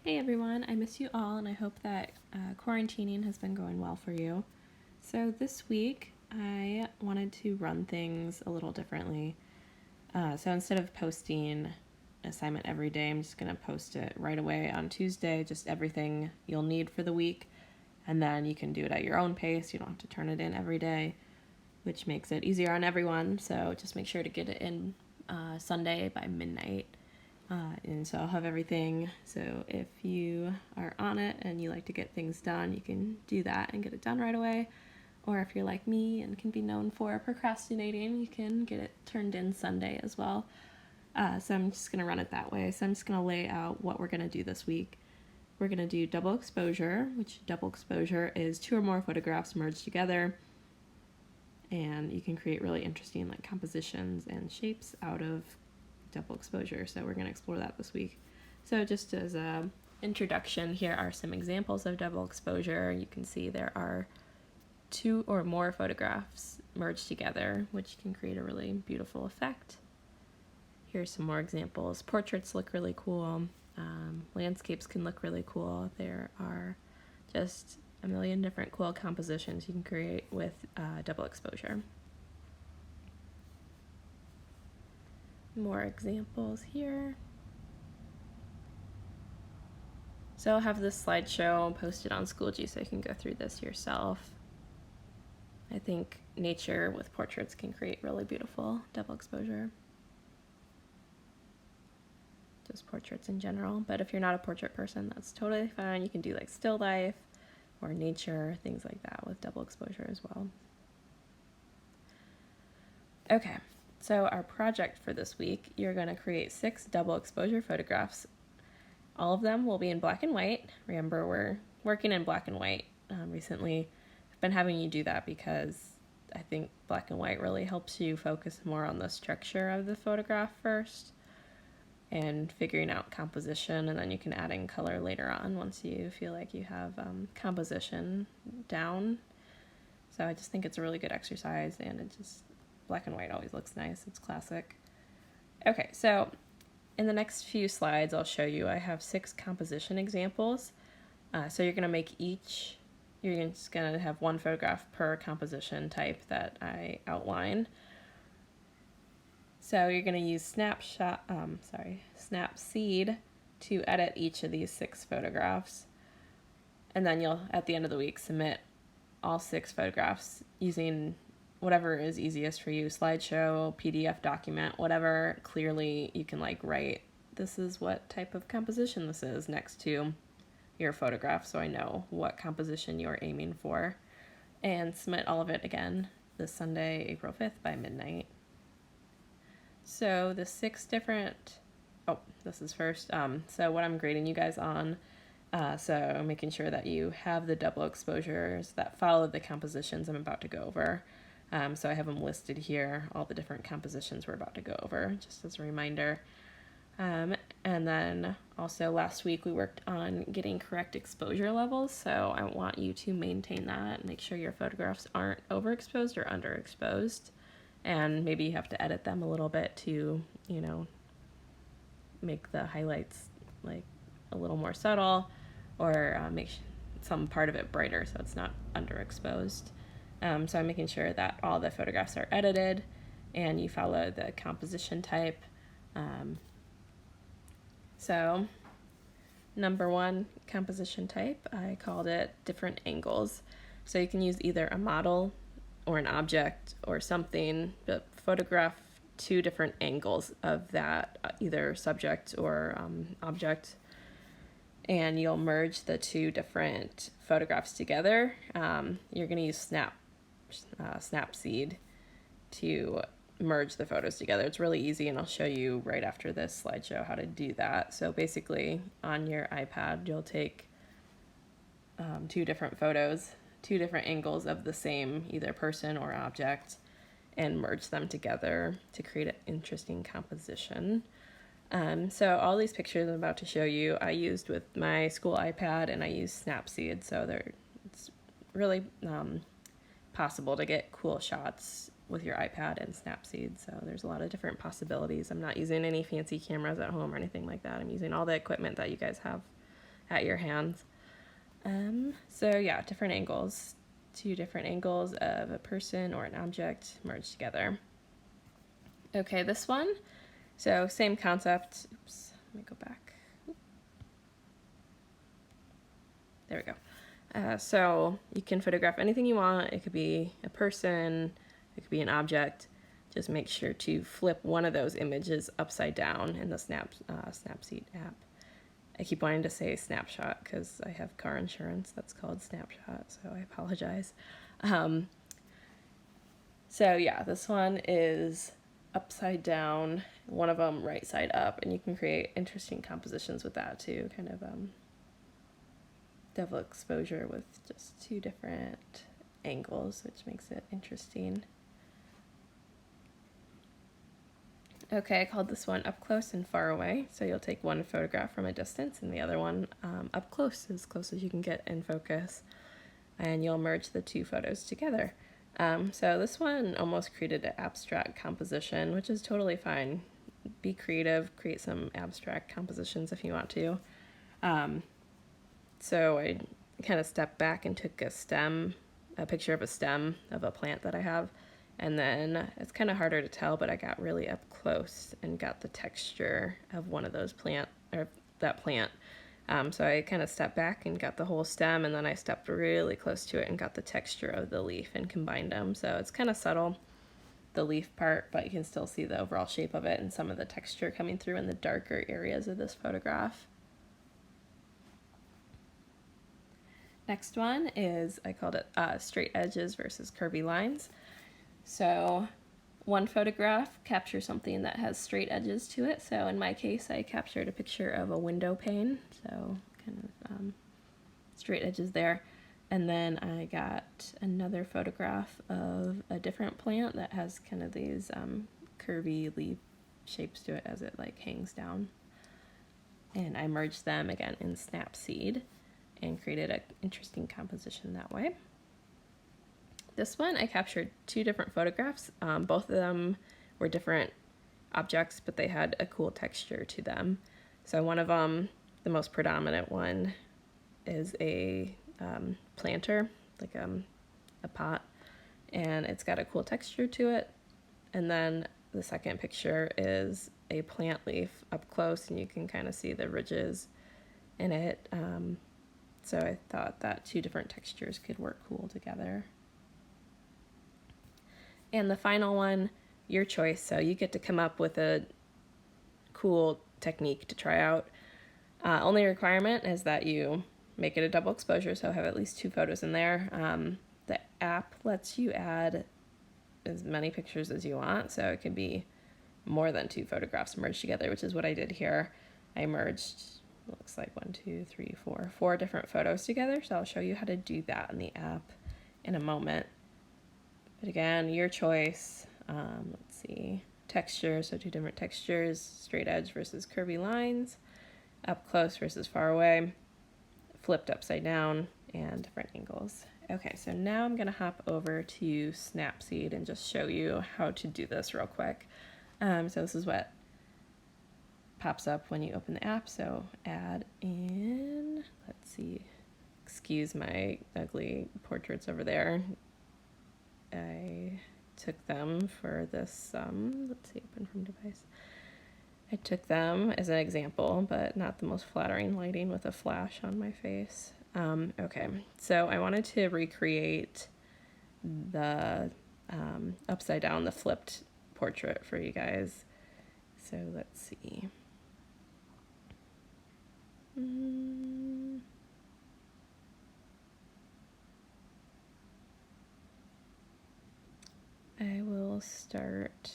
Hey everyone, I miss you all and I hope that quarantining has been going well for you. So this week I wanted to run things a little differently. So instead of posting an assignment every day, I'm just going to post it right away on Tuesday, just everything you'll need for the week. And then you can do it at your own pace. You don't have to turn it in every day, which makes it easier on everyone. So just make sure to get it in Sunday by midnight. And so I'll have everything. So if you are on it and you like to get things done, you can do that and get it done right away. Or if you're like me and can be known for procrastinating, you can get it turned in Sunday as well. So I'm just going to run it that way. So I'm just going to lay out what we're going to do this week. We're going to do double exposure, which double exposure is 2 or more photographs merged together. And you can create really interesting like compositions and shapes out of double exposure. So we're going to explore that this week. So just as a introduction, here are some examples of double exposure. You can see there are 2 or more photographs merged together, which can create a really beautiful effect. Here's some more examples. Portraits look really cool. Landscapes can look really cool. There are just a million different cool compositions you can create with double exposure. More examples here. So I'll have this slideshow posted on Schoology so you can go through this yourself. I think nature with portraits can create really beautiful double exposure. Just portraits in general, but if you're not a portrait person, that's totally fine. You can do like still life or nature, things like that with double exposure as well. Okay. So our project for this week, you're going to create 6 double exposure photographs. All of them will be in black and white. Remember, we're working in black and white recently. I've been having you do that because I think black and white really helps you focus more on the structure of the photograph first and figuring out composition, and then you can add in color later on once you feel like you have composition down. So I just think it's a really good exercise, and it just black and white always looks nice. It's classic. Okay, so in the next few slides, I'll show you, I have 6 composition examples. So you're going to make you're just going to have 1 photograph per composition type that I outline. So you're going to use Snapseed to edit each of these 6 photographs. And then you'll, at the end of the week, submit all 6 photographs using whatever is easiest for you, slideshow, PDF document, whatever clearly you can like write, this is what type of composition this is next to your photograph so I know what composition you're aiming for, and submit all of it again this Sunday, April 5th by midnight. So the 6 different, this is first, so what I'm grading you guys on, so making sure that you have the double exposures that follow the compositions I'm about to go over. So I have them listed here, all the different compositions we're about to go over, just as a reminder. And then also last week we worked on getting correct exposure levels, so I want you to maintain that and make sure your photographs aren't overexposed or underexposed. And maybe you have to edit them a little bit to, make the highlights like a little more subtle, or make some part of it brighter so it's not underexposed. So I'm making sure that all the photographs are edited and you follow the composition type. So number 1 composition type, I called it different angles. So you can use either a model or an object or something, but photograph 2 different angles of that, either subject or object. And you'll merge the 2 different photographs together. You're going to use Snapseed to merge the photos together. It's really easy, and I'll show you right after this slideshow how to do that. So basically, on your iPad, you'll take 2 different photos, 2 different angles of the same either person or object, and merge them together to create an interesting composition. So all these pictures I'm about to show you, I used with my school iPad, and I used Snapseed, so it's really possible to get cool shots with your iPad and Snapseed, so there's a lot of different possibilities. I'm not using any fancy cameras at home or anything like that. I'm using all the equipment that you guys have at your hands. So yeah, different angles, 2 different angles of a person or an object merged together. Okay, this one, so same concept. Oops, let me go back. There we go. So you can photograph anything you want. It could be a person, it could be an object. Just make sure to flip one of those images upside down in the Snapseed app. I keep wanting to say snapshot because I have car insurance that's called Snapshot, so I apologize. So yeah, this one is upside down, one of them right side up, and you can create interesting compositions with that too, kind of double exposure with just 2 different angles, which makes it interesting. Okay, I called this one up close and far away. So you'll take one photograph from a distance and the other one up close as you can get in focus. And you'll merge the 2 photos together. So this one almost created an abstract composition, which is totally fine. Be creative, create some abstract compositions if you want to. So I kind of stepped back and took a picture of a stem of a plant that I have. And then it's kind of harder to tell, but I got really up close and got the texture of one of those that plant. So I kind of stepped back and got the whole stem, and then I stepped really close to it and got the texture of the leaf and combined them. So it's kind of subtle, the leaf part, but you can still see the overall shape of it and some of the texture coming through in the darker areas of this photograph. Next one is, I called it straight edges versus curvy lines. So one photograph captures something that has straight edges to it. So in my case, I captured a picture of a window pane. So kind of straight edges there. And then I got another photograph of a different plant that has kind of these curvy leaf shapes to it as it like hangs down. And I merged them again in Snapseed and created an interesting composition that way. This one I captured 2 different photographs. Both of them were different objects, but they had a cool texture to them. So one of them, the most predominant one, is a planter, like a pot, and it's got a cool texture to it. And then the second picture is a plant leaf up close, and you can kind of see the ridges in it. So I thought that 2 different textures could work cool together. And the final one, your choice. So you get to come up with a cool technique to try out. Only requirement is that you make it a double exposure, so have at least 2 photos in there. The app lets you add as many pictures as you want, so it could be more than 2 photographs merged together, which is what I did here. I merged, looks like 4 different photos together, so I'll show you how to do that in the app in a moment. But again, your choice. Let's see, texture, so 2 different textures, straight edge versus curvy lines, up close versus far away, flipped upside down, and different angles. Okay, so now I'm gonna hop over to Snapseed and just show you how to do this real quick. So this is what pops up when you open the app. So add in, let's see, excuse my ugly portraits over there. I took them for this, let's see, open from device. I took them as an example, but not the most flattering lighting with a flash on my face. Okay, so I wanted to recreate the upside down, the flipped portrait for you guys. So let's see. I will start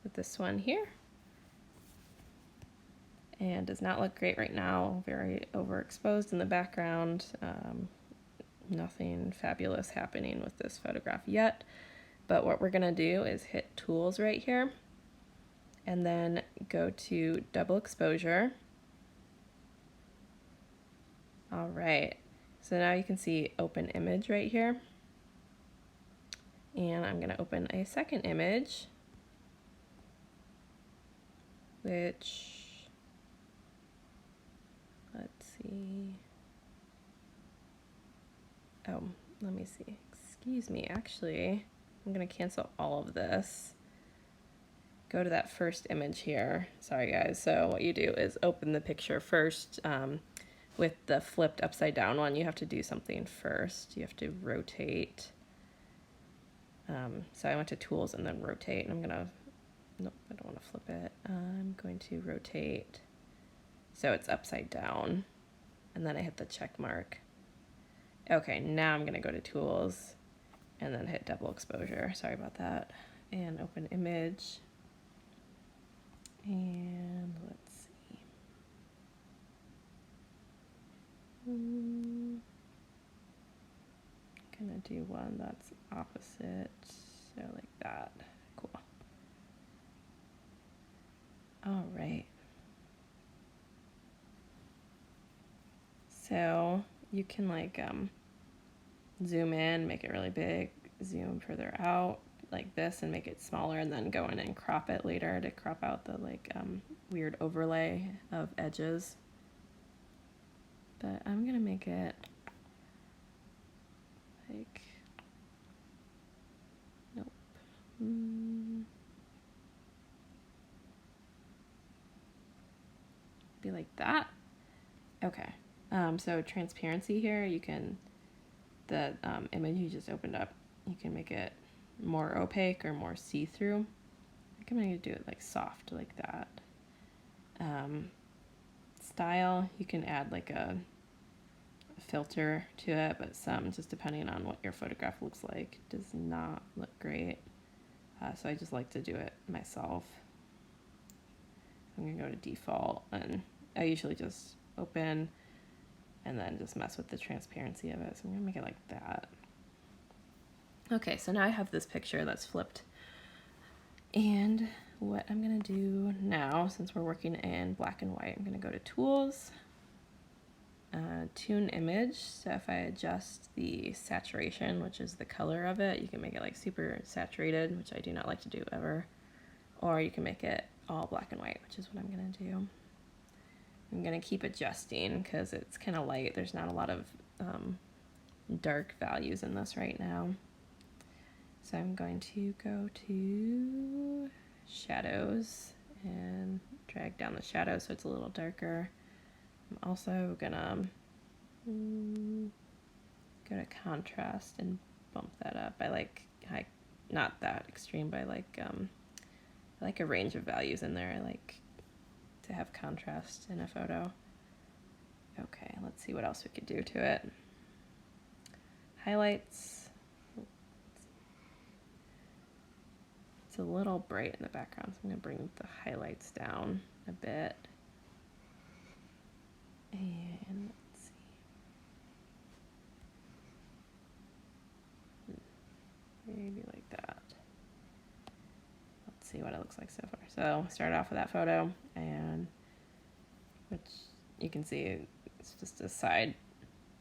with this one here. And does not look great right now, very overexposed in the background. Nothing fabulous happening with this photograph yet. But what we're gonna do is hit Tools right here, and then go to Double Exposure. All right, so now you can see Open Image right here. And I'm gonna open a second image, which see. Oh, let me see. Excuse me, actually, I'm gonna cancel all of this. Go to that first image here. Sorry guys, so what you do is open the picture first. With the flipped upside down one, you have to do something first. You have to rotate. So I went to tools and then rotate, and I'm gonna, nope, I don't wanna flip it. I'm going to rotate so it's upside down, and then I hit the check mark. Okay, now I'm gonna go to tools and then hit double exposure. Sorry about that. And open image. And let's see. Gonna do one that's opposite, so like that. Cool. All right. So you can like zoom in, make it really big, zoom further out like this and make it smaller, and then go in and crop it later to crop out the like weird overlay of edges. But I'm gonna make it like, nope. Be like that. Okay. So transparency here, you can, the image you just opened up, you can make it more opaque or more see-through. I think I'm gonna do it like soft like that. Style, you can add like a filter to it, but some, just depending on what your photograph looks like, does not look great. So I just like to do it myself. I'm gonna go to default, and I usually just open and then just mess with the transparency of it. So I'm gonna make it like that. Okay, so now I have this picture that's flipped. And what I'm gonna do now, since we're working in black and white, I'm gonna go to tools, tune image. So if I adjust the saturation, which is the color of it, you can make it like super saturated, which I do not like to do ever. Or you can make it all black and white, which is what I'm gonna do. I'm gonna keep adjusting because it's kind of light. There's not a lot of dark values in this right now. So I'm going to go to shadows and drag down the shadow so it's a little darker. I'm also gonna go to contrast and bump that up. I like high, not that extreme, but I like a range of values in there. I like to have contrast in a photo. Okay, let's see what else we could do to it. Highlights. It's a little bright in the background, so I'm gonna bring the highlights down a bit. And let's see. Maybe like that. Let's see what it looks like so far. So start off with that photo, and which you can see it's just a side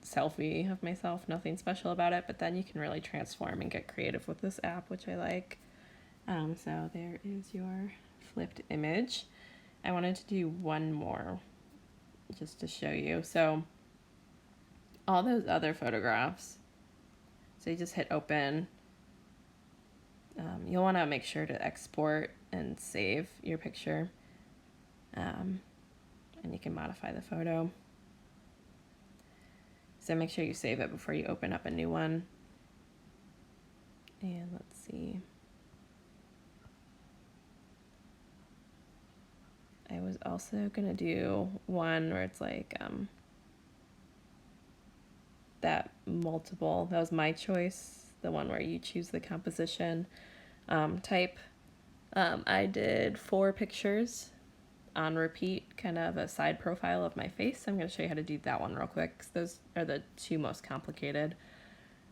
selfie of myself, nothing special about it, but then you can really transform and get creative with this app, which I like. So there is your flipped image. I wanted to do one more just to show you. So all those other photographs, so you just hit open. You'll want to make sure to export and save your picture, and you can modify the photo. So make sure you save it before you open up a new one. And let's see. I was also gonna do one where it's like that multiple, that was my choice, the one where you choose the composition type. I did 4 pictures on repeat, kind of a side profile of my face. I'm going to show you how to do that one real quick, 'cause those are the 2 most complicated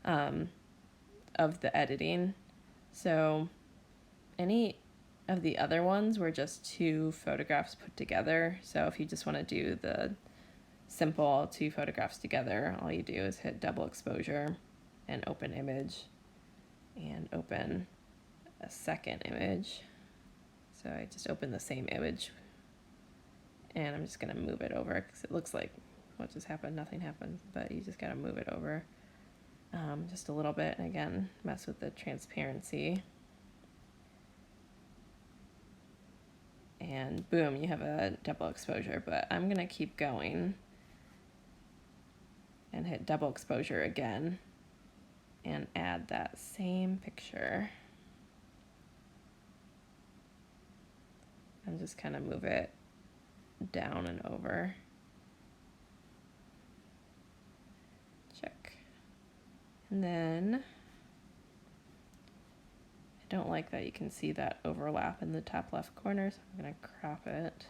of the editing. So any of the other ones were just 2 photographs put together. So if you just want to do the simple 2 photographs together, all you do is hit double exposure and open image and open a second image. So I just opened the same image, and I'm just going to move it over because it looks like what just happened? Nothing happened, but you just gotta move it over just a little bit, and again, mess with the transparency. And boom, you have a double exposure, but I'm gonna keep going and hit double exposure again and add that same picture. And just kind of move it down and over. Check. And then I don't like that you can see that overlap in the top left corner, so I'm going to crop it.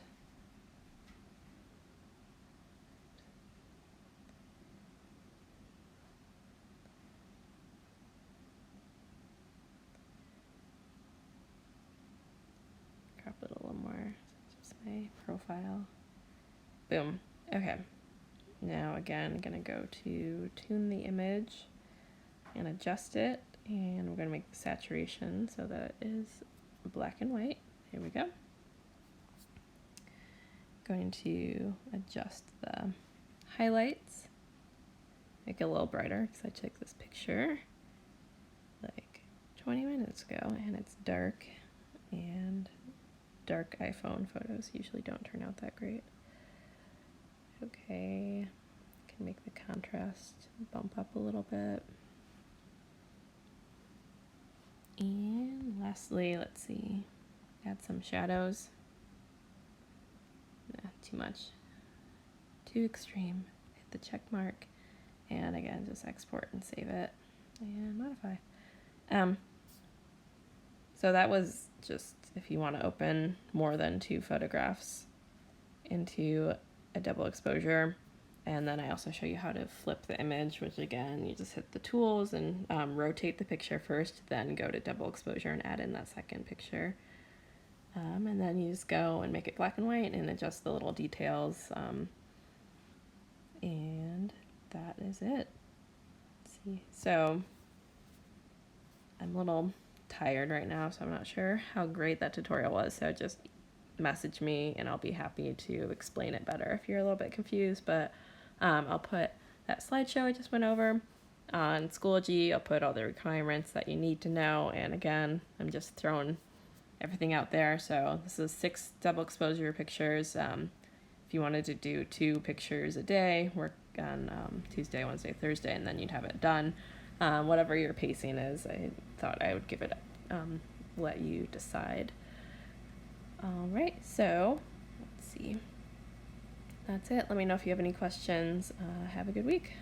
Crop it a little more. Just my profile. Boom. Okay. Now again, I'm going to go to tune the image and adjust it, and we're going to make the saturation so that it is black and white. Here we go. Going to adjust the highlights, make it a little brighter because I took this picture like 20 minutes ago and it's dark, and dark iPhone photos usually don't turn out that great. Okay, can make the contrast bump up a little bit. And lastly, let's see, add some shadows. Nah, too much, too extreme. Hit the check mark, and again, just export and save it and modify. So that was just if you want to open more than 2 photographs into a double exposure. And then I also show you how to flip the image, which again, you just hit the tools and rotate the picture first, then go to double exposure and add in that second picture. And then you just go and make it black and white and adjust the little details. And that is it. Let's see. So I'm a little tired right now, so I'm not sure how great that tutorial was. So just message me and I'll be happy to explain it better if you're a little bit confused. But I'll put that slideshow I just went over on Schoology. I'll put all the requirements that you need to know. And again, I'm just throwing everything out there. So this is 6 double exposure pictures. If you wanted to do 2 pictures a day, work on Tuesday, Wednesday, Thursday, and then you'd have it done. Whatever your pacing is, I thought I would give it, let you decide. All right, so let's see. That's it. Let me know if you have any questions. Have a good week.